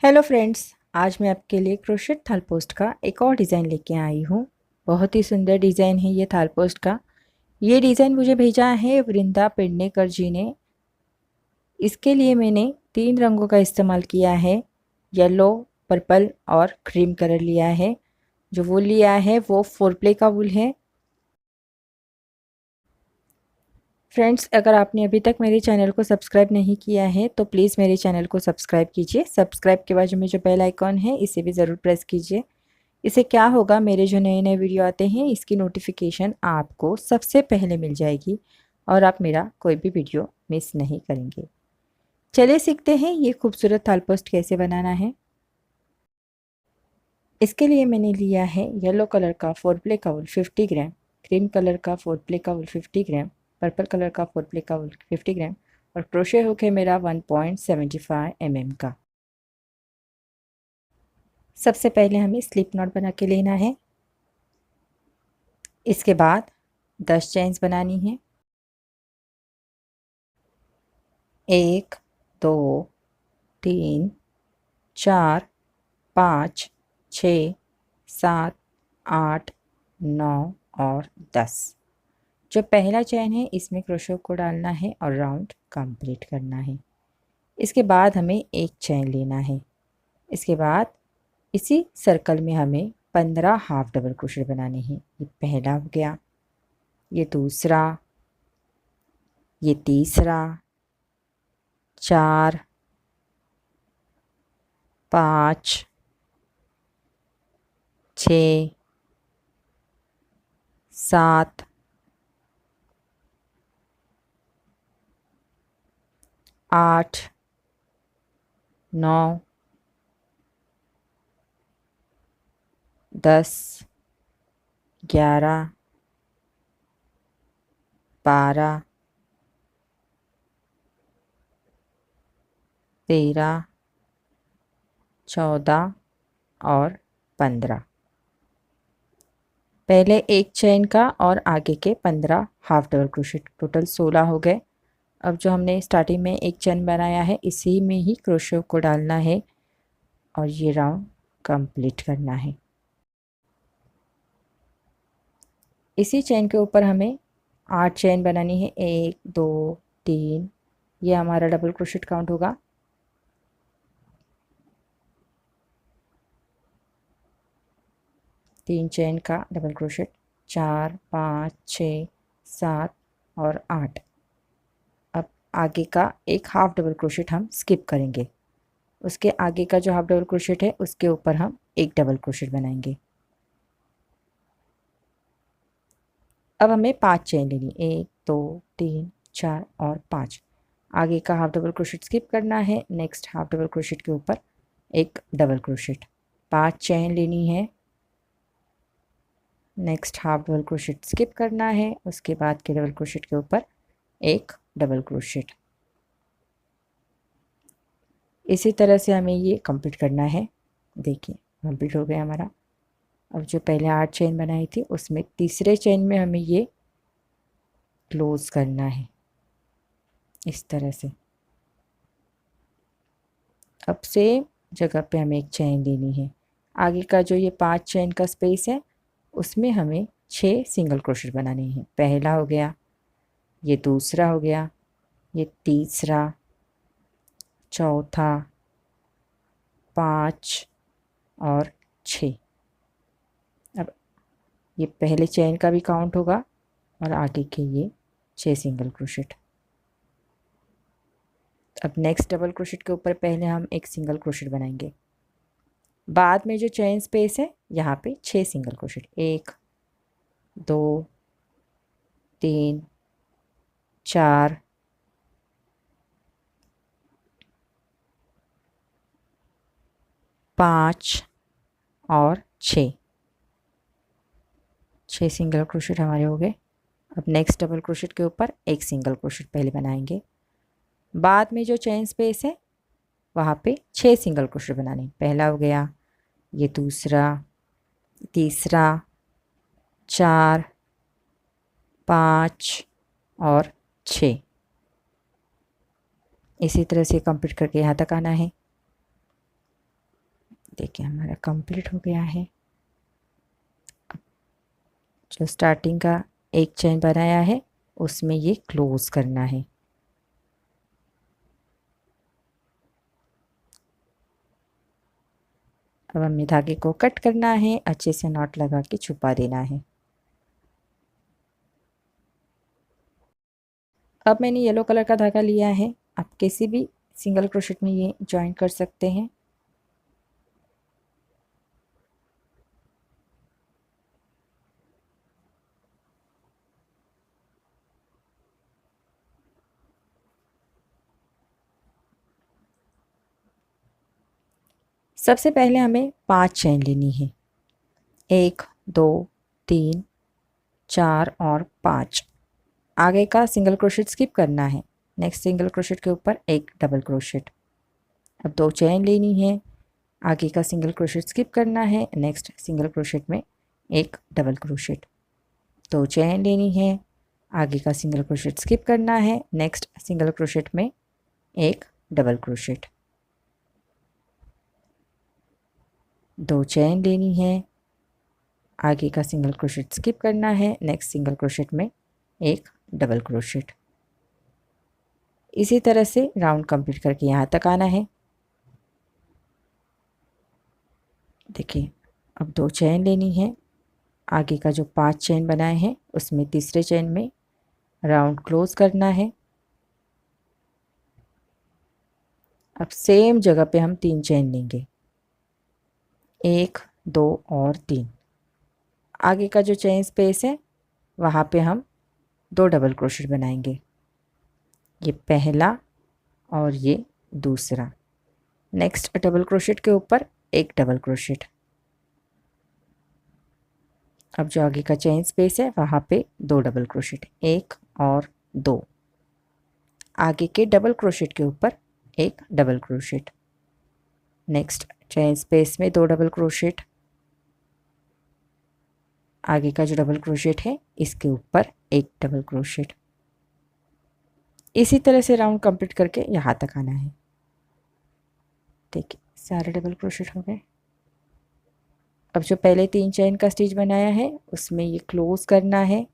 Hello friends, आज मैं आपके लिए क्रोशेट थाल पोस्ट का एक और डिज़ाइन लेके आई हूँ। बहुत ही सुंदर डिज़ाइन है ये थाल पोस्ट का। ये डिज़ाइन मुझे भेजा है वृंदा पेडनेकर जी ने। इसके लिए मैंने 3 रंगों का इस्तेमाल किया है। येलो, पर्पल और क्रीम कलर लिया है। जो वूल लिया है वो 4 प्ले का वूल है। फ्रेंड्स, अगर आपने अभी तक मेरे चैनल को सब्सक्राइब नहीं किया है तो प्लीज़ मेरे चैनल को सब्सक्राइब कीजिए। सब्सक्राइब के बाजू में जो बेल आइकॉन है इसे भी ज़रूर प्रेस कीजिए। इससे क्या होगा, मेरे जो नए नए वीडियो आते हैं इसकी नोटिफिकेशन आपको सबसे पहले मिल जाएगी और आप मेरा कोई भी वीडियो मिस नहीं करेंगे। चलिए सीखते हैं ये खूबसूरत थाल पोस्ट कैसे बनाना है। इसके लिए मैंने लिया है येलो कलर का 4 प्ले का वूल 50 ग्राम, क्रीम कलर का 4 प्ले का वूल 50 ग्राम, पर्पल कलर का 4 प्ले का वूल 50 ग्राम और क्रोशे हुक है मेरा 1.75 mm का। सबसे पहले हमें स्लिप नॉट बना के लेना है। इसके बाद 10 चेन्स बनानी है। 1 2 3 4 5 6 7 8 9 और 10। जो पहला चेन है इसमें क्रोशे को डालना है और राउंड कंप्लीट करना है। इसके बाद हमें एक चेन लेना है। इसके बाद इसी सर्कल में हमें 15 हाफ डबल क्रोशे बनाने हैं। ये पहला हो गया, ये दूसरा, ये तीसरा, 4 5 6 7 8 9 10 11 12 13 14 और 15। पहले एक चेन का और आगे के 15 हाफ डबल क्रोशे, टोटल 16 हो गए। अब जो हमने स्टार्टिंग में एक चेन बनाया है इसी में ही क्रोशे को डालना है और ये राउंड कंप्लीट करना है। इसी चेन के ऊपर हमें 8 चेन बनानी है। 1 2 3, ये हमारा डबल क्रोशेट काउंट होगा। तीन चेन का डबल क्रोशेट, 4 5 6 7 और 8। अब आगे का एक हाफ डबल क्रोशेट हम स्किप करेंगे। उसके आगे का जो हाफ डबल क्रोशेट है उसके ऊपर हम एक डबल क्रोशेट बनाएंगे। अब हमें 5 चेन लेनी, 1 2 3 4 और 5। आगे का हाफ डबल क्रोशेट स्किप करना है। नेक्स्ट हाफ डबल क्रोशेट के ऊपर एक डबल क्रोशेट, 5 चेन लेनी है। Next half double crochet skip करना है। उसके बाद के डबल क्रोशेट के ऊपर एक डबल क्रोशेट। इसी तरह से हमें ये कंप्लीट करना है। देखिए कंप्लीट हो गया हमारा। अब जो पहले 8 चेन बनाई थी उसमें तीसरे चेन में हमें ये क्लोज करना है इस तरह से। अब सेम जगह पे हमें एक चेन लेनी है। आगे का जो ये 5 चेन का स्पेस है उसमें हमें 6 सिंगल क्रोशेट बनाने हैं। पहला हो गया, ये दूसरा हो गया, ये तीसरा, चौथा, 5 और 6। अब ये पहले चेन का भी काउंट होगा और आगे के ये 6 सिंगल क्रोशेट। अब नेक्स्ट डबल क्रोशेट के ऊपर पहले हम एक सिंगल क्रोशेट बनाएंगे। बाद में जो चेन स्पेस है यहाँ पे 6 सिंगल क्रोशेट, 1 2 3 4 5 और 6 सिंगल क्रोशेट हमारे हो गए। अब नेक्स्ट डबल क्रोशेट के ऊपर एक सिंगल क्रोशेट पहले बनाएंगे। बाद में जो चेन स्पेस है वहाँ पे 6 सिंगल क्रोशेट बनाने। पहला हो गया, ये दूसरा, तीसरा, 4 5 और 6। इसी तरह से कंप्लीट करके यहाँ तक आना है। देखिए हमारा कंप्लीट हो गया है। जो स्टार्टिंग का एक चेन बनाया है उसमें ये क्लोज करना है। अब हमें धागे को कट करना है, अच्छे से नॉट लगा के छुपा देना है। अब मैंने येलो कलर का धागा लिया है, आप किसी भी सिंगल क्रोशेट में ये जॉइन कर सकते हैं। सबसे पहले हमें 5 चेन लेनी है, 1 2 3 4 और 5। आगे का सिंगल क्रोशेट स्किप करना है, नेक्स्ट सिंगल क्रोशेट के ऊपर एक डबल क्रोशेट। अब 2 चेन लेनी है, आगे का सिंगल क्रोशेट स्किप करना है, नेक्स्ट सिंगल क्रोशेट में एक डबल क्रोशेट। 2 चेन लेनी है, आगे का सिंगल क्रोशेट स्किप करना है, नेक्स्ट सिंगल क्रोशेट में एक डबल क्रोशेट। 2 चेन लेनी है, आगे का सिंगल क्रोशेट स्किप करना है, नेक्स्ट सिंगल क्रोशेट में एक डबल क्रोशेट। इसी तरह से राउंड कंप्लीट करके यहाँ तक आना है। देखिए अब 2 चेन लेनी है, आगे का जो 5 चेन बनाए हैं उसमें तीसरे चेन में राउंड क्लोज करना है। अब सेम जगह पे हम 3 चेन लेंगे, 1 2 और 3। आगे का जो चेन स्पेस है वहाँ पे हम 2 डबल क्रोशेट बनाएंगे, ये पहला और ये दूसरा। नेक्स्ट डबल क्रोशेट के ऊपर एक डबल क्रोशेट। अब जो आगे का चेन स्पेस है वहाँ पे 2 डबल क्रोशेट, 1 और 2। आगे के डबल क्रोशेट के ऊपर एक double crochet, next chain space में 2 डबल क्रोशेट। आगे का जो डबल क्रोशेट है इसके ऊपर एक डबल क्रोशेट। इसी तरह से राउंड कंप्लीट करके यहाँ तक आना है। देखिए सारे डबल क्रोशेट हो गए। अब जो पहले 3 चेन का स्टिच बनाया है उसमें ये क्लोज करना है,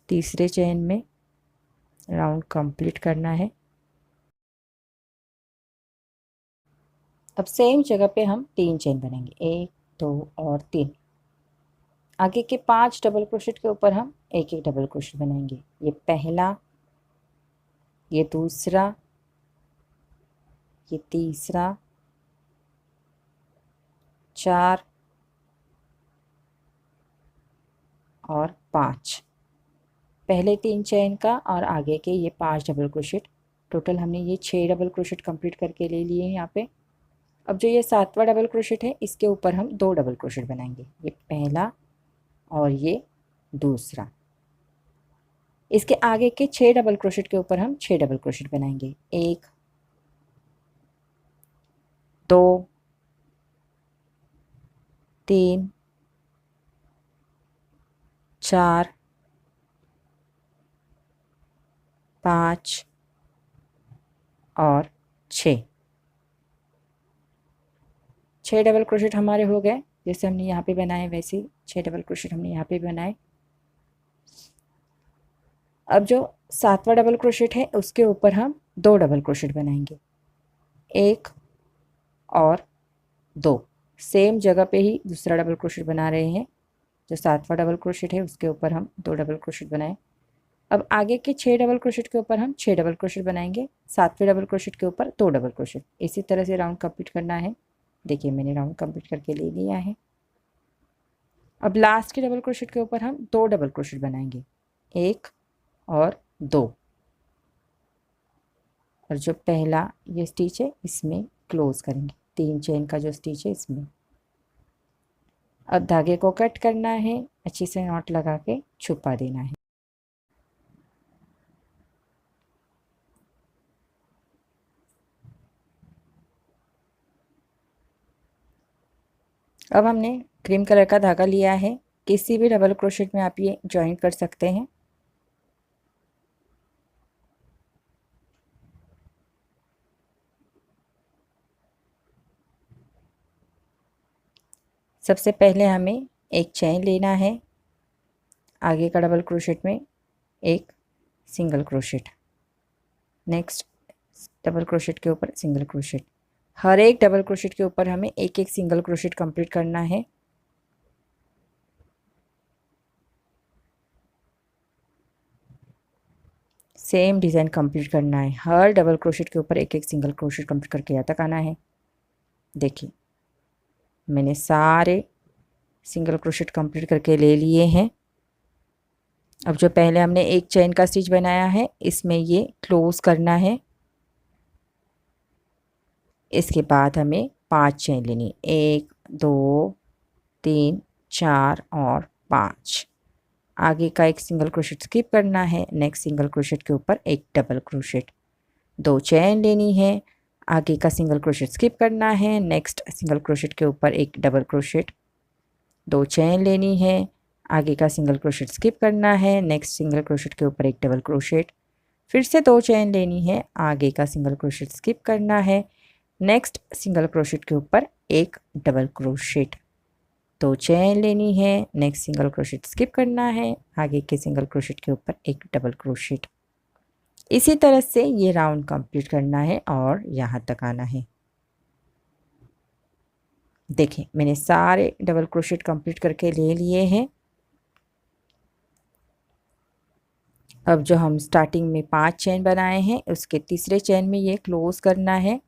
तीसरे चेन में राउंड कंप्लीट करना है। अब सेम जगह पे हम 3 चेन बनाएंगे, 1 2 और 3। आगे के 5 डबल क्रोशेट के ऊपर हम एक एक डबल क्रोशेट बनाएंगे, ये पहला, ये दूसरा, ये तीसरा, 4 और 5। पहले 3 चेन का और आगे के ये 5 डबल क्रोशेट, टोटल हमने ये 6 डबल क्रोशेट कंप्लीट करके ले लिए हैं यहाँ पे। अब जो ये 7वां डबल क्रोशेट है इसके ऊपर हम 2 डबल क्रोशेट बनाएंगे, ये पहला और ये दूसरा। इसके आगे के 6 डबल क्रोशेट के ऊपर हम 6 डबल क्रोशेट बनाएंगे, 1 2 3 4 5 और 6। 6 डबल क्रोशेट हमारे हो गए, जैसे हमने यहाँ पे बनाए वैसे 6 डबल क्रोशेट हमने यहाँ पे बनाए। अब जो 7वां डबल क्रोशेट है उसके ऊपर हम 2 डबल क्रोशेट बनाएंगे, 1 और 2। सेम जगह पे ही दूसरा डबल क्रोशेट बना रहे हैं। जो 7वां डबल क्रोशेट है उसके ऊपर हम 2 डबल क्रोशेट बनाए। अब आगे के 6 डबल क्रोशेट के ऊपर हम 6 डबल क्रोशेट बनाएंगे, 7वें डबल क्रोशेट के ऊपर 2 डबल क्रोशेट। इसी तरह से राउंड कंप्लीट करना है। देखिए मैंने राउंड कंप्लीट करके ले लिया है। अब लास्ट के डबल क्रोशेट के ऊपर हम 2 डबल क्रोशेट बनाएंगे, 1 और 2। और जो पहला ये स्टिच है इसमें क्लोज करेंगे, 3 चेन का जो स्टिच है इसमें। अब धागे को कट करना है, अच्छे से नॉट लगा के छुपा देना है। अब हमने क्रीम कलर का धागा लिया है, किसी भी डबल क्रोशेट में आप ये ज्वाइन कर सकते हैं। सबसे पहले हमें एक चेन लेना है, आगे का डबल क्रोशेट में एक single crochet, next double crochet के ऊपर सिंगल क्रोशेट। हर एक डबल क्रोशेट के ऊपर हमें एक एक सिंगल क्रोशेट कंप्लीट करना है। सेम डिज़ाइन कंप्लीट करना है, हर डबल क्रोशेट के ऊपर एक एक सिंगल क्रोशेट कंप्लीट करके यहाँ तक आना है। देखिए मैंने सारे सिंगल क्रोशेट कंप्लीट करके ले लिए हैं। अब जो पहले हमने एक चेन का स्टिच बनाया है इसमें ये क्लोज करना है। इसके बाद हमें 5 चेन लेनी, 1 2 3 4 और 5। आगे का एक सिंगल क्रोशेट स्किप करना है, नेक्स्ट सिंगल क्रोशेट के ऊपर एक डबल क्रोशेट, 2 चेन लेनी है, आगे का सिंगल क्रोशेट स्किप करना है, नेक्स्ट सिंगल क्रोशेट के ऊपर एक डबल क्रोशेट, 2 चेन लेनी है, आगे का सिंगल क्रोशेट स्किप करना है, नेक्स्ट सिंगल क्रोशेट के ऊपर एक डबल क्रोशेट, फिर से 2 चेन लेनी है, आगे का सिंगल क्रोशेट स्किप करना है, नेक्स्ट सिंगल क्रोशेट के ऊपर एक डबल क्रोशेट, 2 चेन लेनी है, नेक्स्ट सिंगल क्रोशेट स्किप करना है, आगे के सिंगल क्रोशेट के ऊपर एक डबल क्रोशेट। इसी तरह से ये राउंड कंप्लीट करना है और यहाँ तक आना है। देखिए मैंने सारे डबल क्रोशेट कंप्लीट करके ले लिए हैं। अब जो हम स्टार्टिंग में 5 चेन बनाए हैं उसके तीसरे चेन में ये क्लोज करना है।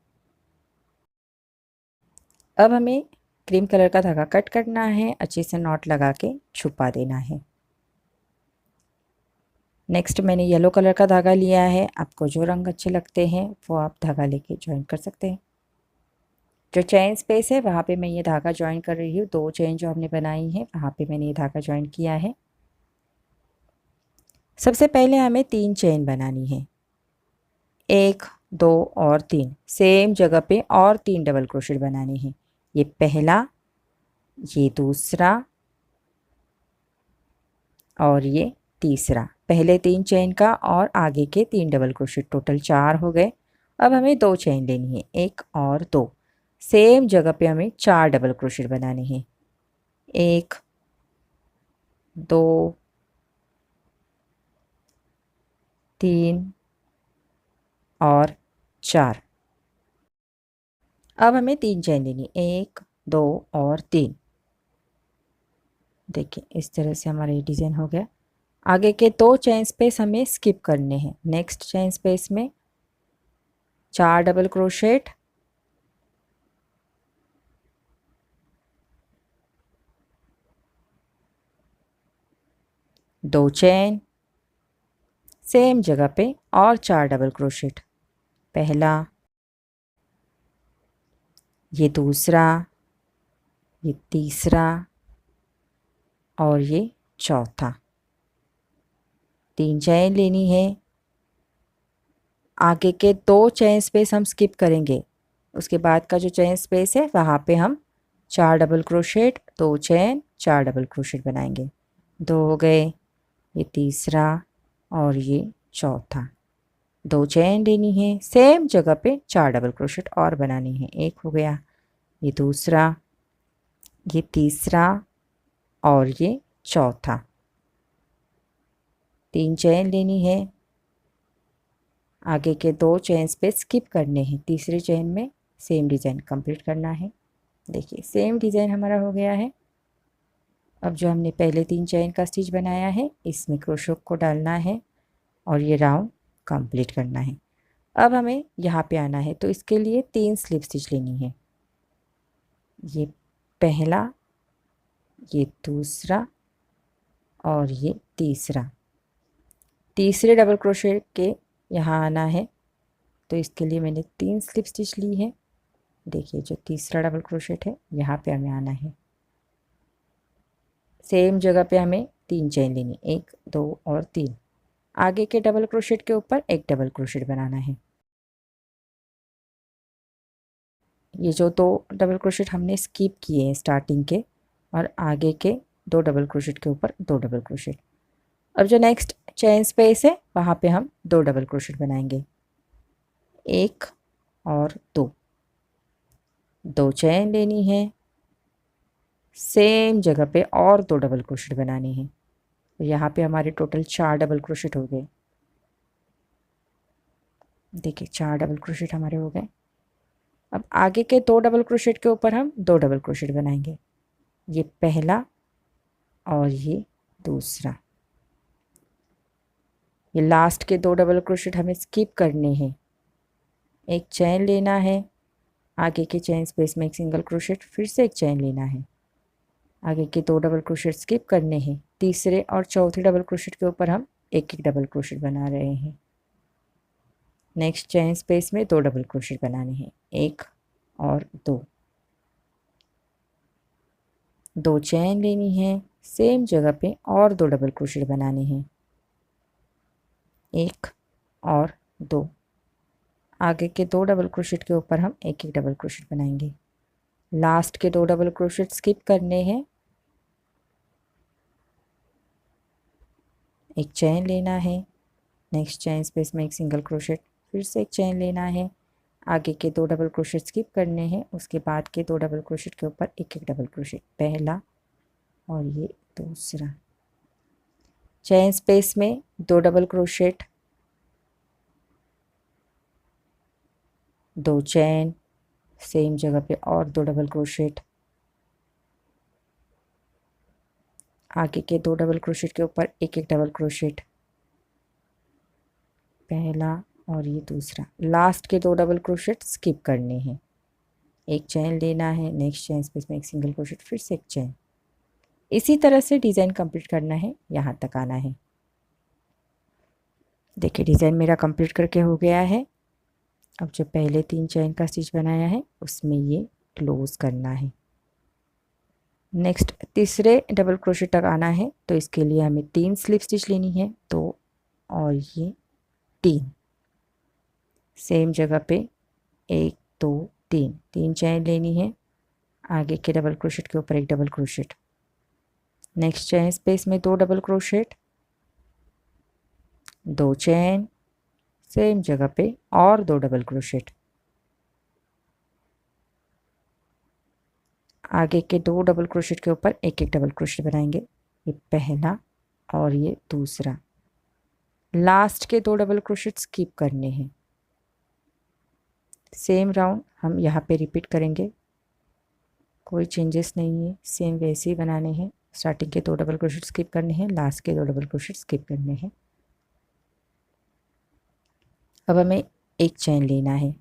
अब हमें क्रीम कलर का धागा कट करना है, अच्छे से नॉट लगा के छुपा देना है। नेक्स्ट मैंने येलो कलर का धागा लिया है, आपको जो रंग अच्छे लगते हैं वो आप धागा लेके ज्वाइन कर सकते हैं। जो चेन स्पेस है वहाँ पे मैं ये धागा ज्वाइन कर रही हूँ, 2 चेन जो हमने बनाई है वहाँ पे मैंने ये धागा ज्वाइन किया है। सबसे पहले हमें 3 चेन बनानी है, 1 2 और 3, सेम जगह पे और 3 डबल क्रोशेट बनाने हैं। ये पहला, ये दूसरा और ये तीसरा, पहले 3 चेन का और आगे के 3 डबल क्रोशेट, टोटल 4 हो गए। अब हमें 2 चेन लेनी है, 1 और 2, सेम जगह पे हमें 4 डबल क्रोशेट बनाने हैं, 1 2 3 और 4। अब हमें 3 चेन लेनी, 1 2 और 3। देखिए इस तरह से हमारा ये डिज़ाइन हो गया। आगे के 2 चेन स्पेस हमें स्किप करने हैं, नेक्स्ट चेन स्पेस में 4 डबल क्रोशेट, दो चेन, सेम जगह पे और 4 डबल क्रोशेट, पहला, ये दूसरा, ये तीसरा और ये चौथा। 3 चेन लेनी है, आगे के 2 चेन स्पेस हम स्किप करेंगे, उसके बाद का जो चेन स्पेस है वहाँ पे हम 4 double crochet, 2 chain, 4 double crochet बनाएंगे। 2 हो गए, ये तीसरा और ये चौथा, 2 चेन लेनी है, सेम जगह पे 4 डबल क्रोशेट और बनानी है। 1 हो गया, ये दूसरा, ये तीसरा और ये चौथा, 3 चेन लेनी है, आगे के 2 चेन पे स्किप करने हैं, तीसरे चेन में सेम डिज़ाइन कंप्लीट करना है। देखिए सेम डिज़ाइन हमारा हो गया है। अब जो हमने पहले 3 चेन का स्टिच बनाया है इसमें क्रोशो को डालना है और ये राउंड कंप्लीट करना है। अब हमें यहाँ पे आना है तो इसके लिए 3 स्लिप स्टिच लेनी है, ये पहला, ये दूसरा और ये तीसरा। तीसरे डबल क्रोशे के यहाँ आना है तो इसके लिए मैंने 3 स्लिप स्टिच ली है। देखिए जो तीसरा डबल क्रोशेट है यहाँ पे हमें आना है, सेम जगह पे हमें 3 चेन लेनी, 1 2 और 3, आगे के डबल क्रोशेट के ऊपर एक डबल क्रोशेट बनाना है। ये जो 2 डबल क्रोशेट हमने स्किप किए हैं स्टार्टिंग के और आगे के 2 डबल क्रोशेट के ऊपर 2 डबल क्रोशेट। अब जो नेक्स्ट चेन स्पेस है वहाँ पे हम 2 डबल क्रोशेट बनाएंगे, 1 और 2, 2 चेन लेनी है, सेम जगह पे और 2 डबल क्रोशेट बनाने हैं। तो यहाँ पे हमारे टोटल 4 डबल क्रोशेट हो गए। देखिए 4 डबल क्रोशेट हमारे हो गए। अब आगे के 2 डबल क्रोशेट के ऊपर हम 2 डबल क्रोशेट बनाएंगे। ये पहला और ये दूसरा। ये लास्ट के 2 डबल क्रोशेट हमें स्किप करने हैं। एक चेन लेना है, आगे के चेन स्पेस में एक सिंगल क्रोशेट, फिर से एक चेन लेना है, आगे के 2 डबल क्रोशेट स्किप करने हैं। तीसरे और चौथे डबल क्रोशेट के ऊपर हम एक एक डबल क्रोशेट बना रहे हैं। नेक्स्ट चेन स्पेस में 2 डबल क्रोशेट बनाने हैं, 1 और 2। 2 चेन लेनी है, सेम जगह पे और 2 डबल क्रोशेट बनाने हैं, 1 और 2। आगे के 2 डबल क्रोशेट के ऊपर हम एक एक डबल क्रोशेट बनाएंगे। लास्ट के 2 डबल क्रोशेट स्किप करने हैं, एक चेन लेना है, नेक्स्ट चेन स्पेस में एक सिंगल क्रोशेट, फिर से एक चेन लेना है, आगे के 2 डबल क्रोशेट स्किप करने हैं, उसके बाद के 2 डबल क्रोशेट के ऊपर एक एक डबल क्रोशेट, पहला और ये दूसरा। चेन स्पेस में 2 डबल क्रोशेट, 2 चेन, सेम जगह पे और 2 डबल क्रोशेट, आगे के 2 डबल क्रोशेट के ऊपर एक एक डबल क्रोशेट, पहला और ये दूसरा। लास्ट के 2 डबल क्रोशेट स्किप करने हैं, एक चेन लेना है, नेक्स्ट चेन स्पेस में एक सिंगल क्रोशेट, फिर से एक चेन। इसी तरह से डिज़ाइन कंप्लीट करना है, यहाँ तक आना है। देखिए डिज़ाइन मेरा कंप्लीट करके हो गया है। अब जो पहले 3 चेन का स्टिच बनाया है उसमें ये क्लोज करना है। नेक्स्ट तीसरे डबल क्रोशेट तक आना है, तो इसके लिए हमें 3 स्लिप स्टिच लेनी है, 2 और ये 3। सेम जगह पे 1 2 3 चेन लेनी है, आगे के डबल क्रोशेट के ऊपर एक double crochet, next chain space में 2 डबल क्रोशेट, 2 चेन, सेम जगह पे और 2 डबल क्रोशेट, आगे के 2 डबल क्रोशेट के ऊपर एक एक डबल क्रोशेट बनाएंगे, ये पहला और ये दूसरा। लास्ट के 2 डबल क्रोशेट स्किप करने हैं। सेम राउंड हम यहाँ पे रिपीट करेंगे, कोई चेंजेस नहीं है, सेम वैसे ही बनाने हैं। स्टार्टिंग के 2 डबल क्रोशेट स्किप करने हैं, लास्ट के 2 डबल क्रोशेट स्किप करने हैं। अब हमें एक चेन लेना है,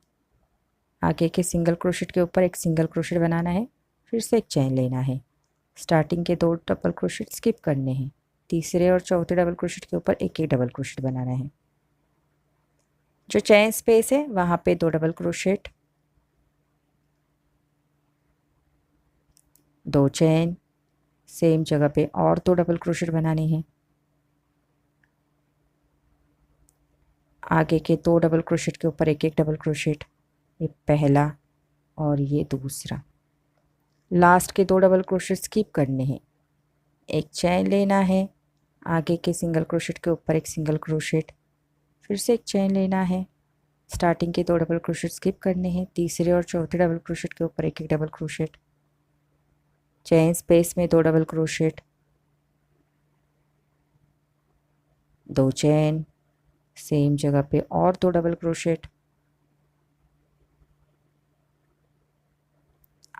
आगे के सिंगल क्रोशेट के ऊपर एक सिंगल क्रोशेट बनाना है, फिर से एक चेन लेना है, स्टार्टिंग के 2 डबल क्रोशेट स्किप करने हैं, तीसरे और चौथे डबल क्रोशेट के ऊपर एक एक डबल क्रोशेट बनाना है। जो चेन स्पेस है वहाँ पे 2 डबल क्रोशेट, 2 चेन, सेम जगह पे और 2 डबल क्रोशेट बनाने हैं, आगे के 2 डबल क्रोशेट के ऊपर एक एक डबल क्रोशेट, ये पहला और ये दूसरा। लास्ट के 2 डबल क्रोशेट स्किप करने हैं, एक चेन लेना है, आगे के सिंगल क्रोशेट के ऊपर एक सिंगल क्रोशेट, फिर से एक चेन लेना है, स्टार्टिंग के 2 डबल क्रोशेट स्किप करने हैं, तीसरे और चौथे डबल क्रोशेट के ऊपर एक एक डबल क्रोशेट, चेन स्पेस में 2 डबल क्रोशेट, 2 चेन, सेम जगह पे और 2 डबल क्रोशेट,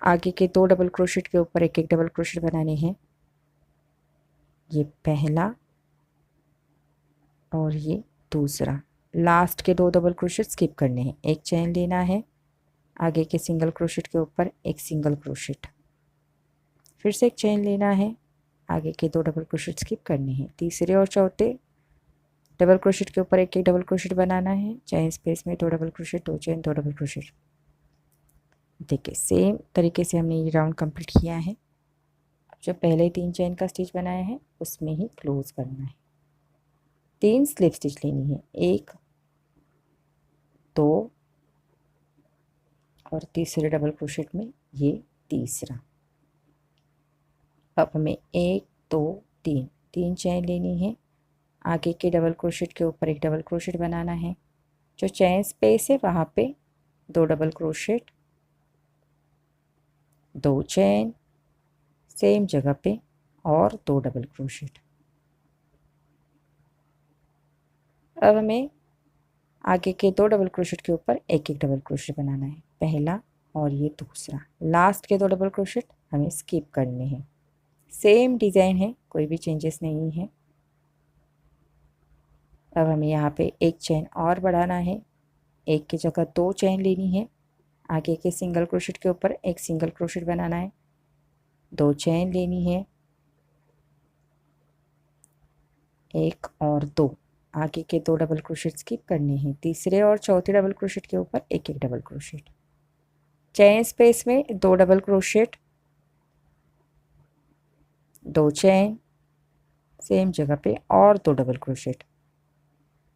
आगे के 2 डबल क्रोशेट के ऊपर एक एक डबल क्रोशेट बनाने हैं, ये पहला और ये दूसरा। लास्ट के 2 डबल क्रोशेट स्किप करने हैं, एक चेन लेना है, आगे के सिंगल क्रोशेट के ऊपर एक सिंगल क्रोशेट, फिर से एक चेन लेना है, आगे के 2 डबल क्रोशेट स्किप करने हैं, तीसरे और चौथे डबल क्रोशेट के ऊपर एक एक डबल क्रोशेट बनाना है, चेन स्पेस में 2 double crochet, 2 chain, 2 double crochet. देखिए सेम तरीके से हमने ये राउंड कंप्लीट किया है। अब जो पहले 3 चेन का स्टिच बनाया है उसमें ही क्लोज करना है। 3 स्लिप स्टिच लेनी है, 1 2 और तीसरे डबल क्रोशेट में ये तीसरा। अब हमें 1 2 3 चेन लेनी है, आगे के डबल क्रोशेट के ऊपर एक डबल क्रोशेट बनाना है, जो चेन स्पेस है वहाँ पे 2 डबल क्रोशेट, 2 चेन, सेम जगह पे और 2 डबल क्रोशेट। अब हमें आगे के 2 डबल क्रोशेट के ऊपर एक एक डबल क्रोशेट बनाना है, पहला और ये दूसरा। लास्ट के 2 डबल क्रोशेट हमें स्किप करने हैं। सेम डिज़ाइन है, कोई भी चेंजेस नहीं है। अब हमें यहाँ पे एक चेन और बढ़ाना है, एक की जगह 2 चेन लेनी है। आगे के सिंगल क्रोशेट के ऊपर एक सिंगल क्रोशेट बनाना है, 2 चेन लेनी है, 1 और 2। आगे के 2 डबल क्रोशेट स्किप करने हैं। तीसरे और चौथे डबल क्रोशेट के ऊपर एक एक डबल क्रोशेट। चेन स्पेस में 2 डबल क्रोशेट, 2 चेन, सेम जगह पे और 2 डबल क्रोशेट,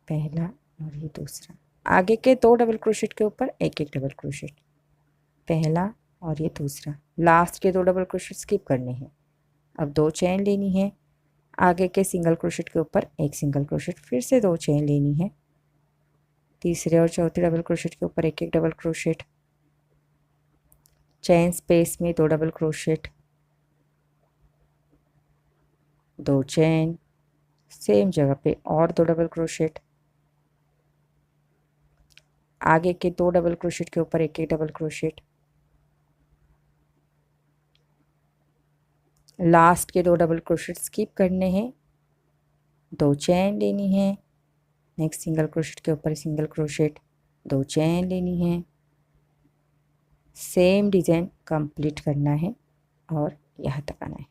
पहला और ये दूसरा। आगे के 2 डबल क्रोशेट के ऊपर एक एक डबल क्रोशेट, पहला और ये दूसरा। लास्ट के 2 डबल क्रोशेट स्किप करने हैं। अब 2 चेन लेनी है, आगे के सिंगल क्रोशेट के ऊपर एक सिंगल क्रोशेट, फिर से 2 चेन लेनी है। तीसरे और चौथे डबल क्रोशेट के ऊपर एक एक डबल क्रोशेट, चेन स्पेस में 2 डबल क्रोशेट, 2 चेन, सेम जगह पे और 2 डबल क्रोशेट। आगे के 2 डबल क्रोशेट के ऊपर एक एक डबल क्रोशेट, लास्ट के 2 डबल क्रोशेट स्किप करने हैं। 2 चेन लेनी है, नेक्स्ट सिंगल क्रोशेट के ऊपर सिंगल क्रोशेट, 2 चेन लेनी है। सेम डिज़ाइन कंप्लीट करना है और यहाँ तक आना है।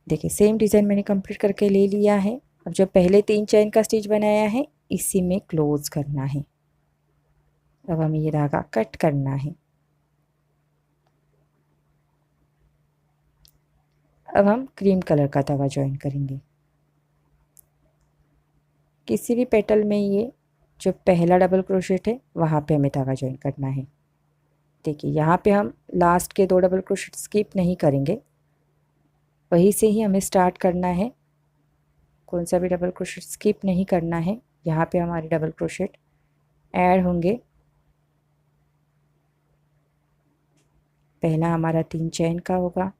देखिए सेम डिज़ाइन मैंने कंप्लीट करके ले लिया है। अब जो पहले 3 चेन का स्टिच बनाया है इसी में क्लोज करना है। अब हमें ये धागा कट करना है। अब हम क्रीम कलर का धागा ज्वाइन करेंगे। किसी भी पेटल में ये जो पहला डबल क्रोशेट है वहाँ पे हमें धागा ज्वाइन करना है। देखिए यहाँ पे हम लास्ट के 2 डबल क्रोशेट स्किप नहीं करेंगे, वहीं से ही हमें स्टार्ट करना है। कौन सा भी डबल क्रोशेट स्किप नहीं करना है। यहाँ पे हमारे डबल क्रोशेट ऐड होंगे। पहला हमारा 3 चेन का होगा,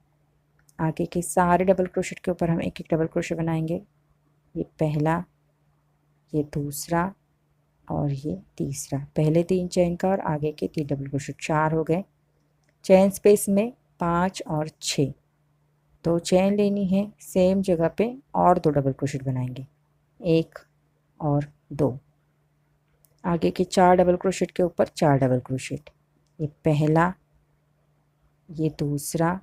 आगे के सारे डबल क्रोशेट के ऊपर हम एक एक डबल क्रोशेट बनाएंगे। ये पहला, ये दूसरा और ये तीसरा। पहले 3 चेन का और आगे के 3 डबल क्रोशेट, 4 हो गए। चेन स्पेस में 5 और 6, 2 चेन लेनी है, सेम जगह पे और 2 डबल क्रोशेट बनाएंगे, 1 और 2। आगे के 4 डबल क्रोशेट के ऊपर 4 डबल क्रोशेट। ये पहला, ये दूसरा,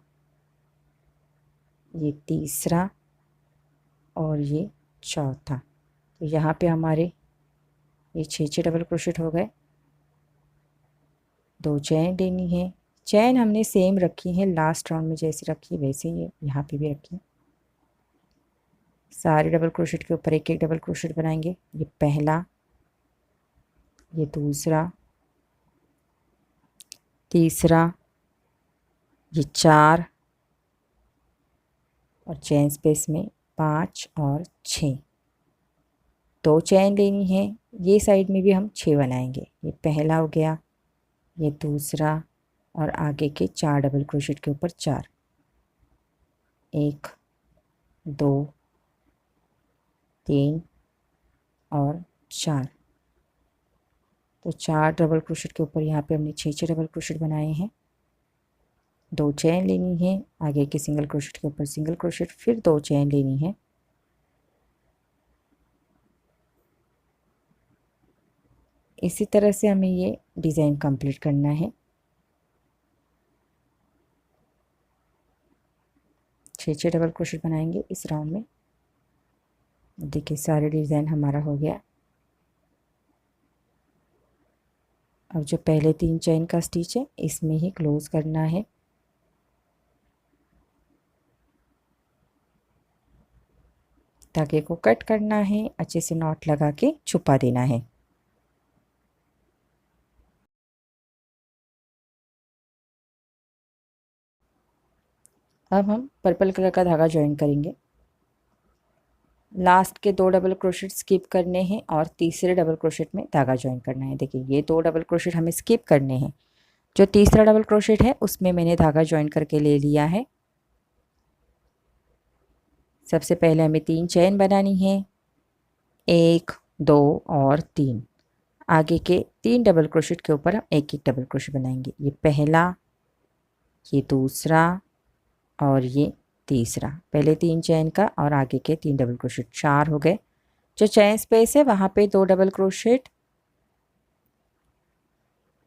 ये तीसरा और ये चौथा। तो यहाँ पे हमारे ये 6 डबल क्रोशेट हो गए। 2 चेन लेनी है, चेन हमने सेम रखी है, लास्ट राउंड में जैसे रखी वैसे ही यहाँ पे भी रखी। सारे डबल क्रोशेट के ऊपर एक एक डबल क्रोशेट बनाएंगे। ये पहला, ये दूसरा, तीसरा, ये 4 और चेन स्पेस में 5 और 6। 2 चेन लेनी है, ये साइड में भी हम 6 बनाएंगे। ये पहला हो गया, ये दूसरा और आगे के 4 डबल क्रोशेट के ऊपर 4, 1 2 3 और 4। तो 4 डबल क्रोशेट के ऊपर यहाँ पे हमने 6 डबल क्रोशेट बनाए हैं। 2 चेन लेनी है, आगे के सिंगल क्रोशेट के ऊपर सिंगल क्रोशेट, फिर 2 चेन लेनी है। इसी तरह से हमें ये डिज़ाइन कंप्लीट करना है। 6 डबल क्रोशेट बनाएंगे इस राउंड में। देखिए सारे डिज़ाइन हमारा हो गया। अब जो पहले 3 चेन का स्टिच है इसमें ही क्लोज करना है। धागे को कट करना है, अच्छे से नॉट लगा के छुपा देना है। अब हम पर्पल कलर का धागा ज्वाइन करेंगे। लास्ट के 2 डबल क्रोशेट स्किप करने हैं और तीसरे डबल क्रोशेट में धागा ज्वाइन करना है। देखिए ये 2 डबल क्रोशेट हमें स्किप करने हैं। जो तीसरा डबल क्रोशेट है उसमें मैंने धागा ज्वाइन करके ले लिया है। सबसे पहले हमें 3 चेन बनानी है, 1 2 और 3। आगे के 3 डबल क्रोशेट के ऊपर हम एक एक डबल क्रोशेट बनाएंगे। ये पहला, ये दूसरा और ये तीसरा। पहले 3 चेन का और आगे के 3 डबल क्रोशेट, 4 हो गए। जो चेन स्पेस है वहाँ पे 2 डबल क्रोशेट,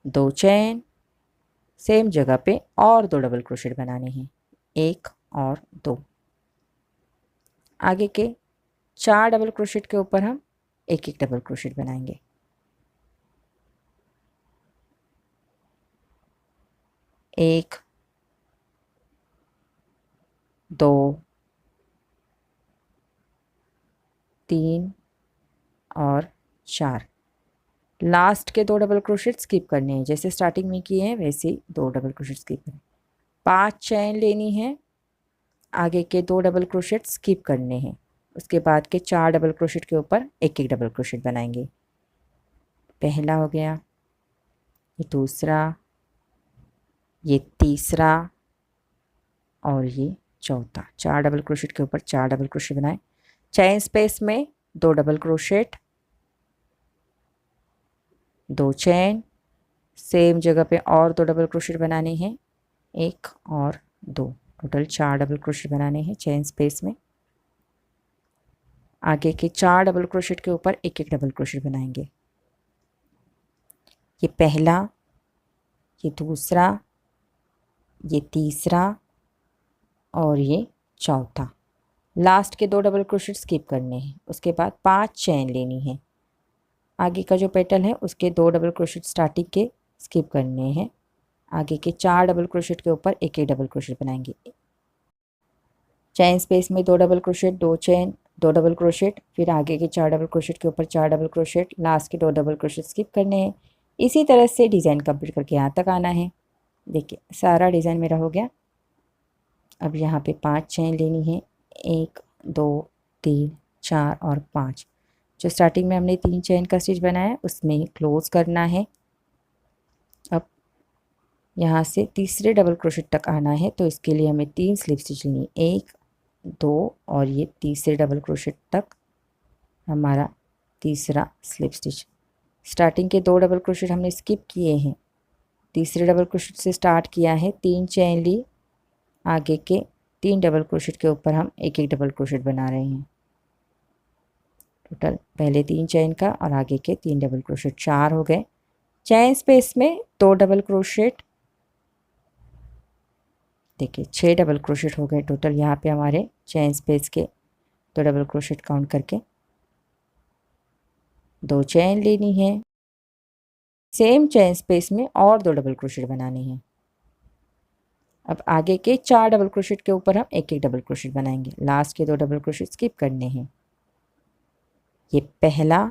2 चेन, सेम जगह पे और 2 डबल क्रोशेट बनाने हैं, 1 और 2। आगे के 4 डबल क्रोशेट के ऊपर हम एक एक डबल क्रोशेट बनाएंगे। एक, 2, 3 और 4। लास्ट के 2 डबल क्रोशेट स्किप करने हैं, जैसे स्टार्टिंग में किए हैं वैसे ही 2 डबल क्रोशेट स्किप करें। 5 चेन लेनी है, आगे के 2 डबल क्रोशेट स्किप करने हैं। उसके बाद के 4 डबल क्रोशेट के ऊपर एक एक डबल क्रोशेट बनाएंगे। पहला हो गया, ये दूसरा, ये तीसरा और ये चौथा। 4 डबल क्रोशेट के ऊपर 4 डबल क्रोशेट बनाएं। चेन स्पेस में 2 डबल क्रोशेट, 2 चेन, सेम जगह पे और 2 डबल क्रोशेट बनाने हैं, 1 और 2। टोटल 4 डबल क्रोशेट बनाने हैं चेन स्पेस में। आगे के 4 डबल क्रोशेट के ऊपर एक एक डबल क्रोशेट बनाएंगे। ये पहला, ये दूसरा, ये तीसरा और ये चौथा। लास्ट के 2 डबल क्रोशेट स्किप करने हैं। उसके बाद 5 चेन लेनी है। आगे का जो पेटल है उसके 2 डबल क्रोशेट स्टार्टिंग के स्किप करने हैं। आगे के 4 डबल क्रोशेट के ऊपर एक एक डबल क्रोशेट बनाएंगे। चेन स्पेस में 2 double crochet, 2 chain, 2 double crochet, फिर आगे के 4 डबल क्रोशेट के ऊपर 4 डबल क्रोशेट, लास्ट के 2 डबल क्रोशेट स्किप करने हैं। इसी तरह से डिज़ाइन कंप्लीट करके यहाँ तक आना है। देखिए सारा डिज़ाइन मेरा हो गया। अब यहाँ पे 5 चेन लेनी है, 1 2 3 4 और 5। जो स्टार्टिंग में हमने 3 चेन का स्टिच बनाया उसमें क्लोज करना है। अब यहाँ से तीसरे डबल क्रोशेट तक आना है, तो इसके लिए हमें 3 स्लिप स्टिच लेनी है, 1 2 और ये तीसरे डबल क्रोशेट तक हमारा तीसरा स्लिप स्टिच। स्टार्टिंग के 2 डबल क्रोशेट हमने स्किप किए हैं, तीसरे डबल क्रोशेट से स्टार्ट किया है, 3 चेन ली, आगे के 3 डबल क्रोशेट के ऊपर हम एक एक डबल क्रोशेट बना रहे हैं। टोटल पहले 3 चेन का और आगे के 3 डबल क्रोशेट, 4 हो गए। चेन स्पेस में 2 डबल क्रोशेट, देखिए 6 डबल क्रोशेट हो गए टोटल यहाँ पे हमारे चेन स्पेस के 2 डबल क्रोशेट काउंट करके। 2 चेन लेनी है, सेम चेन स्पेस में और 2 डबल क्रोशेट बनाने हैं। अब आगे के 4 डबल क्रोशेट के ऊपर हम एक एक डबल क्रोशेट बनाएंगे। लास्ट के 2 डबल क्रोशेट स्किप करने हैं। ये पहला,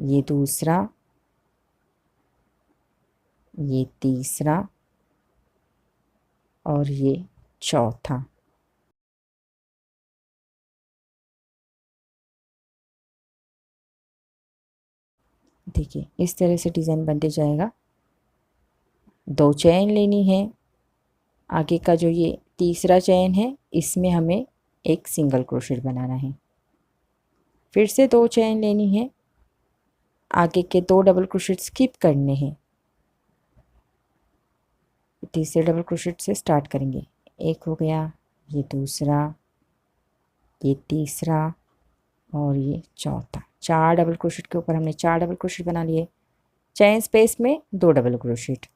ये दूसरा, ये तीसरा और ये चौथा। देखिए इस तरह से डिज़ाइन बनते जाएगा। 2 चेन लेनी है, आगे का जो ये तीसरा चेन है इसमें हमें एक सिंगल क्रोशेट बनाना है। फिर से 2 चेन लेनी है, आगे के 2 डबल क्रोशेट स्किप करने हैं, तीसरे डबल क्रोशेट से स्टार्ट करेंगे। एक हो गया, ये दूसरा, ये तीसरा और ये चौथा। 4 डबल क्रोशेट के ऊपर हमने 4 डबल क्रोशेट बना लिए। चेन स्पेस में 2 डबल क्रोशेट,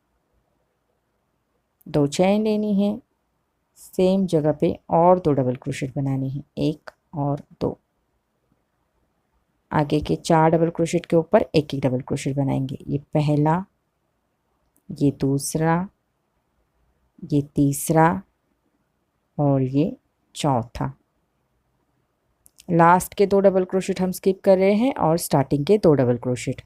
2 चेन लेनी है, सेम जगह पे और 2 डबल क्रोशेट बनाने हैं, 1 और 2। आगे के 4 डबल क्रोशेट के ऊपर एक एक डबल क्रोशेट बनाएंगे। ये पहला, ये दूसरा, ये तीसरा और ये चौथा। लास्ट के 2 डबल क्रोशेट हम स्किप कर रहे हैं और स्टार्टिंग के 2 डबल क्रोशेट।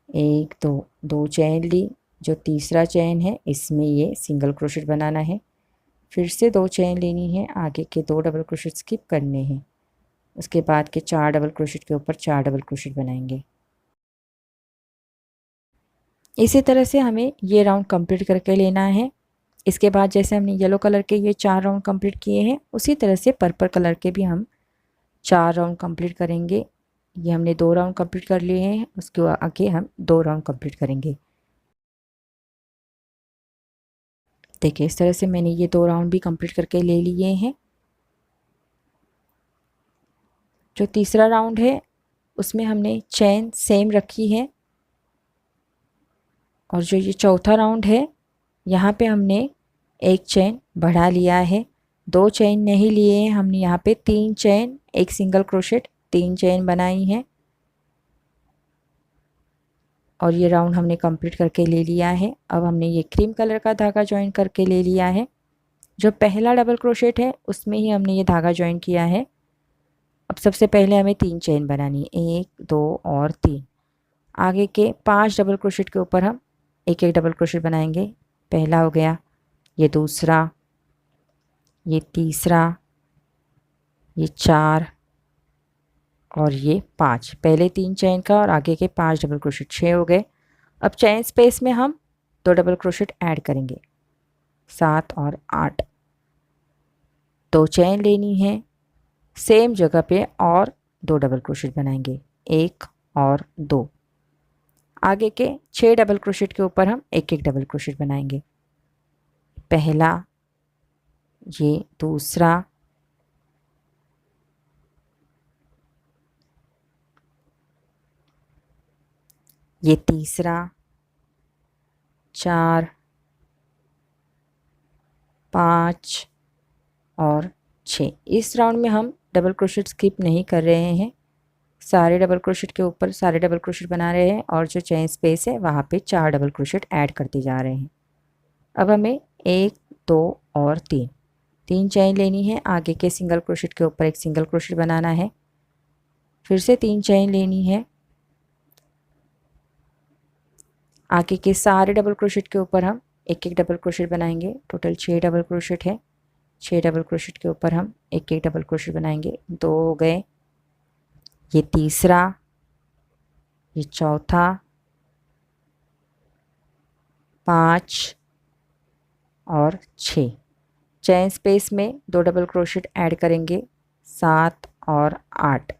1 2 2 चेन ली, जो तीसरा चेन है इसमें ये सिंगल क्रोशेट बनाना है। फिर से 2 चेन लेनी है, आगे के 2 डबल क्रोशेट स्किप करने हैं। उसके बाद के 4 डबल क्रोशेट के ऊपर 4 डबल क्रोशेट बनाएंगे। इसी तरह से हमें ये राउंड कंप्लीट करके लेना है। इसके बाद जैसे हमने येलो कलर के ये 4 राउंड कंप्लीट किए हैं, उसी तरह से पर्पल कलर के भी हम 4 राउंड कंप्लीट करेंगे। ये हमने 2 राउंड कंप्लीट कर लिए हैं, उसके आगे हम 2 राउंड कंप्लीट करेंगे। देखिए इस तरह से मैंने ये 2 राउंड भी कंप्लीट करके ले लिए हैं। जो तीसरा राउंड है उसमें हमने चेन सेम रखी है, और जो ये चौथा राउंड है यहाँ पे हमने एक चेन बढ़ा लिया है। 2 चेन नहीं लिए हैं हमने, यहाँ पे 3 चेन, एक सिंगल क्रोशेट, 3 चेन बनाई हैं, और ये राउंड हमने कंप्लीट करके ले लिया है। अब हमने ये क्रीम कलर का धागा ज्वाइन करके ले लिया है। जो पहला डबल क्रोशेट है उसमें ही हमने ये धागा ज्वाइन किया है। अब सबसे पहले हमें 3 चेन बनानी है, 1 2 और 3। आगे के 5 डबल क्रोशेट के ऊपर हम एक एक डबल क्रोशेट बनाएंगे। पहला हो गया, ये दूसरा, ये तीसरा, ये 4 और ये 5। पहले 3 चेन का और आगे के 5 डबल क्रोशेट, 6 हो गए। अब चेन स्पेस में हम 2 डबल क्रोशेट ऐड करेंगे, 7 और 8। 2 चेन लेनी है, सेम जगह पे और 2 डबल क्रोशेट बनाएंगे, 1 और 2। आगे के 6 डबल क्रोशेट के ऊपर हम एक एक डबल क्रोशेट बनाएंगे। पहला, ये दूसरा, ये तीसरा, 4 5 और 6। इस राउंड में हम डबल क्रोशेट स्किप नहीं कर रहे हैं, सारे डबल क्रोशेट के ऊपर सारे डबल क्रोशेट बना रहे हैं, और जो चेन स्पेस है वहाँ पे 4 डबल क्रोशेट ऐड करते जा रहे हैं। अब हमें 1 2 और 3 चेन लेनी है। आगे के सिंगल क्रोशेट के ऊपर एक सिंगल क्रोशेट बनाना है, फिर से 3 चेन लेनी है। आगे के सारे डबल क्रोशेट के ऊपर हम एक एक डबल क्रोशेट बनाएंगे। टोटल 6 डबल क्रोशेट है, 6 डबल क्रोशेट के ऊपर हम एक एक डबल क्रोशेट बनाएंगे। 2 हो गए, ये तीसरा, ये चौथा, 5 और 6। चेन स्पेस में 2 डबल क्रोशेट ऐड करेंगे, 7 और 8।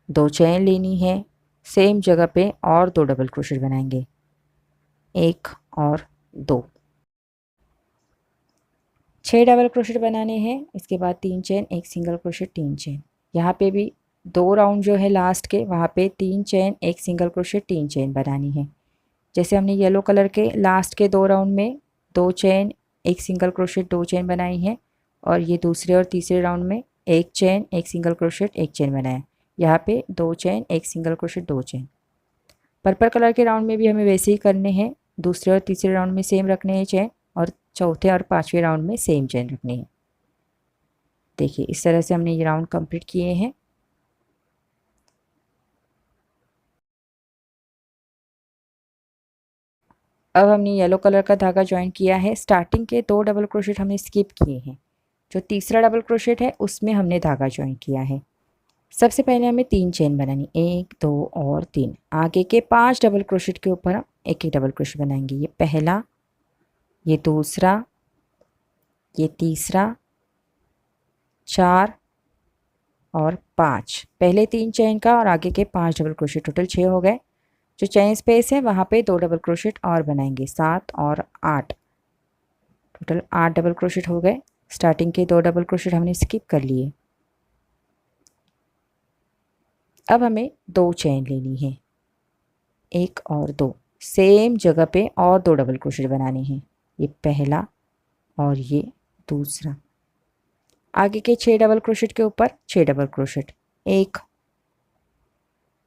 2 चेन लेनी है, सेम जगह पे और 2 डबल क्रोशेट बनाएंगे, 1 और 2। 6 डबल क्रोशेट बनाने हैं। इसके बाद 3 चेन, एक सिंगल क्रोशेट, 3 चेन। यहाँ पे भी 2 राउंड जो है लास्ट के, वहाँ पे 3 चेन, एक सिंगल क्रोशेट, 3 चेन बनानी है। जैसे हमने येलो कलर के लास्ट के 2 राउंड में 2 चेन, एक सिंगल क्रोशेट, 2 चेन बनाई है, और ये दूसरे और तीसरे राउंड में 1 चेन, एक सिंगल क्रोशेट, 1 चेन बनाया। यहाँ पे 2 चेन, एक single crochet, 2 chain. Purple colour के राउंड में भी हमें वैसे ही करने हैं, दूसरे और तीसरे राउंड में सेम रखने हैं चेन, और चौथे और 5वें राउंड में सेम चेन रखनी है। देखिए इस तरह से हमने ये राउंड कंप्लीट किए हैं। अब हमने येलो कलर का धागा ज्वाइन किया है। स्टार्टिंग के 2 डबल क्रोशेट हमने स्किप किए हैं, जो तीसरा डबल क्रोशेट है उसमें हमने धागा ज्वाइन किया है। सबसे पहले हमें 3 चेन बनानी, 1 2 और 3। आगे के 5 डबल क्रोशेट के ऊपर हम एक एक डबल क्रोशेट बनाएंगे। ये पहला, ये दूसरा, ये तीसरा, 4 और 5। पहले 3 चेन का और आगे के 5 डबल क्रोशेट, टोटल 6 हो गए। जो चेन स्पेस है वहाँ पे 2 डबल क्रोशेट और बनाएंगे, 7 और 8। टोटल 8 डबल क्रोशेट हो गए। स्टार्टिंग के 2 डबल क्रोशेट हमने स्किप कर लिए। अब हमें 2 चेन लेनी है, 1 और 2। सेम जगह पे और 2 डबल क्रोशेट बनाने हैं, ये पहला और ये दूसरा। आगे के 6 डबल क्रोशेट के ऊपर 6 डबल क्रोशेट, 1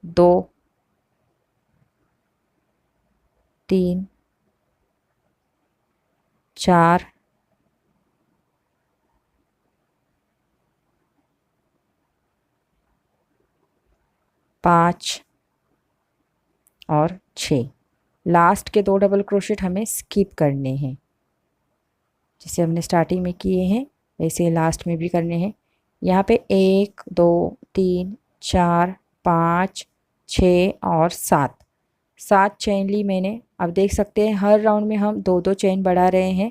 2 3 4 5 और 6। लास्ट के 2 डबल क्रोशेट हमें स्किप करने हैं, जैसे हमने स्टार्टिंग में किए हैं वैसे लास्ट में भी करने हैं। यहाँ पे 1 2 3 4 5 6 और 7 चेन ली मैंने। अब देख सकते हैं हर राउंड में हम 2 चेन बढ़ा रहे हैं।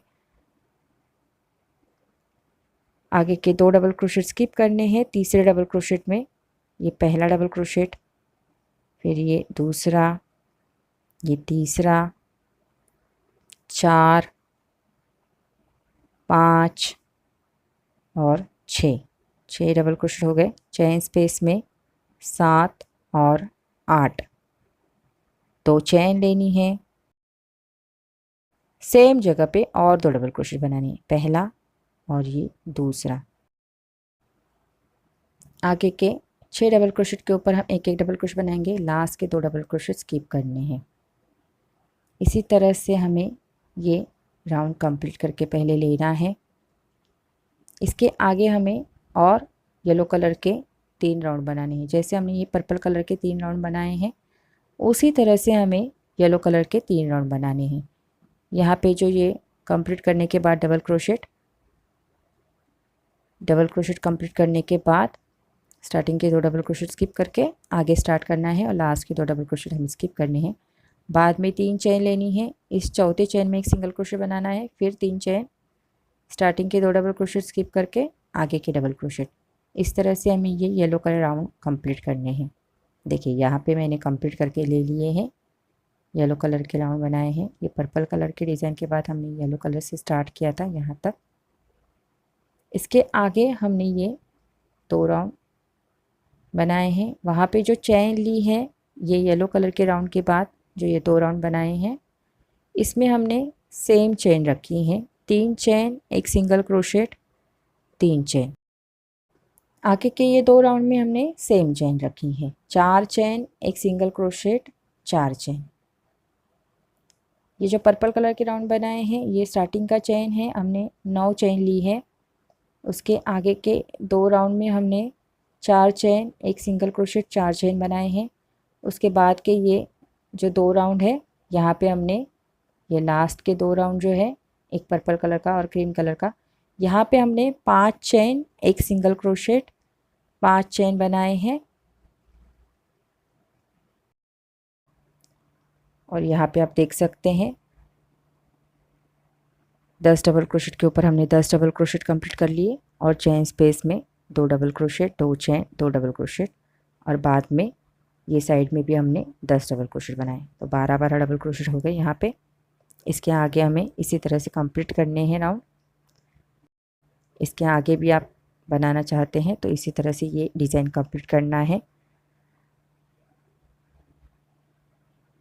आगे के 2 डबल क्रोशेट स्किप करने हैं। तीसरे डबल क्रोशेट में ये पहला डबल क्रोशेट, फिर ये दूसरा, ये तीसरा, 4 5 और 6 डबल क्रोशेट हो गए। चेन स्पेस में 7 और 8, 2 चेन लेनी है। सेम जगह पे और 2 डबल क्रोशेट बनानी है, पहला और ये दूसरा। आगे के 6 डबल क्रोशेट के ऊपर हम एक डबल क्रोशेट बनाएंगे। लास्ट के 2 डबल क्रोशेट स्किप करने हैं। इसी तरह से हमें ये राउंड कंप्लीट करके पहले लेना है। इसके आगे हमें और येलो कलर के 3 राउंड बनाने हैं। जैसे हमने ये पर्पल कलर के 3 राउंड बनाए हैं, उसी तरह से हमें येलो कलर के 3 राउंड बनाने हैं। यहाँ पे जो ये कंप्लीट करने के बाद डबल क्रोशेट कंप्लीट करने के बाद स्टार्टिंग के 2 डबल क्रोशेट स्किप करके आगे स्टार्ट करना है और लास्ट के 2 डबल क्रोशेट हमें स्किप करने हैं। बाद में 3 चेन लेनी है। इस चौथे चेन में एक सिंगल क्रोशेट बनाना है, फिर 3 चेन, स्टार्टिंग के 2 डबल क्रोशेट स्किप करके आगे के डबल क्रोशेट। इस तरह से हमें ये येलो कलर राउंड कंप्लीट करने हैं। देखिए यहाँ पे मैंने कंप्लीट करके ले लिए हैं, येलो कलर के राउंड बनाए हैं। ये पर्पल कलर के डिज़ाइन के बाद हमने येलो कलर से स्टार्ट किया था यहाँ तक। इसके आगे हमने ये 2 राउंड बनाए हैं। वहाँ पे जो चेन ली है ये येलो कलर के राउंड के बाद जो ये 2 राउंड बनाए हैं, इसमें हमने सेम चेन रखी हैं, 3 चेन, एक सिंगल क्रोशेट, 3 चेन। आगे के ये 2 राउंड में हमने सेम चेन रखी है, 4 चेन, एक सिंगल क्रोशेट, 4 चेन। ये जो पर्पल कलर के राउंड बनाए हैं ये स्टार्टिंग का चेन है, हमने 9 चेन ली है। उसके आगे के 2 राउंड में हमने 4 चेन, एक सिंगल क्रोशेट, 4 चेन बनाए हैं। उसके बाद के ये जो 2 राउंड है यहाँ पे हमने ये लास्ट के 2 राउंड जो है, एक पर्पल कलर का और क्रीम कलर का, यहाँ पे हमने 5 चेन, एक सिंगल क्रोशेट, 5 चेन बनाए हैं। और यहाँ पे आप देख सकते हैं 10 डबल क्रोशेट के ऊपर हमने 10 डबल क्रोशेट कंप्लीट कर लिए और चेन स्पेस में 2 double crochet, 2 chain, 2 double crochet, और बाद में ये साइड में भी हमने 10 डबल क्रोशेट बनाए, तो 12 डबल क्रोशेट हो गए यहाँ पे। इसके आगे हमें इसी तरह से कंप्लीट करने हैं राउंड। इसके आगे भी आप बनाना चाहते हैं तो इसी तरह से ये डिज़ाइन कंप्लीट करना है।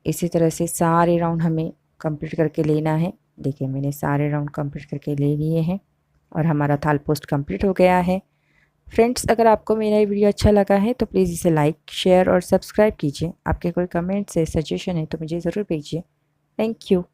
इसी तरह से सारे राउंड हमें कंप्लीट करके लेना है। देखिए मैंने सारे राउंड कंप्लीट करके ले लिए हैं और हमारा थाल पोस्ट कंप्लीट हो गया है। फ्रेंड्स, अगर आपको मेरा ये वीडियो अच्छा लगा है तो प्लीज़ इसे लाइक, शेयर और सब्सक्राइब कीजिए। आपके कोई कमेंट्स है, सजेशन है तो मुझे ज़रूर भेजिए। Thank you.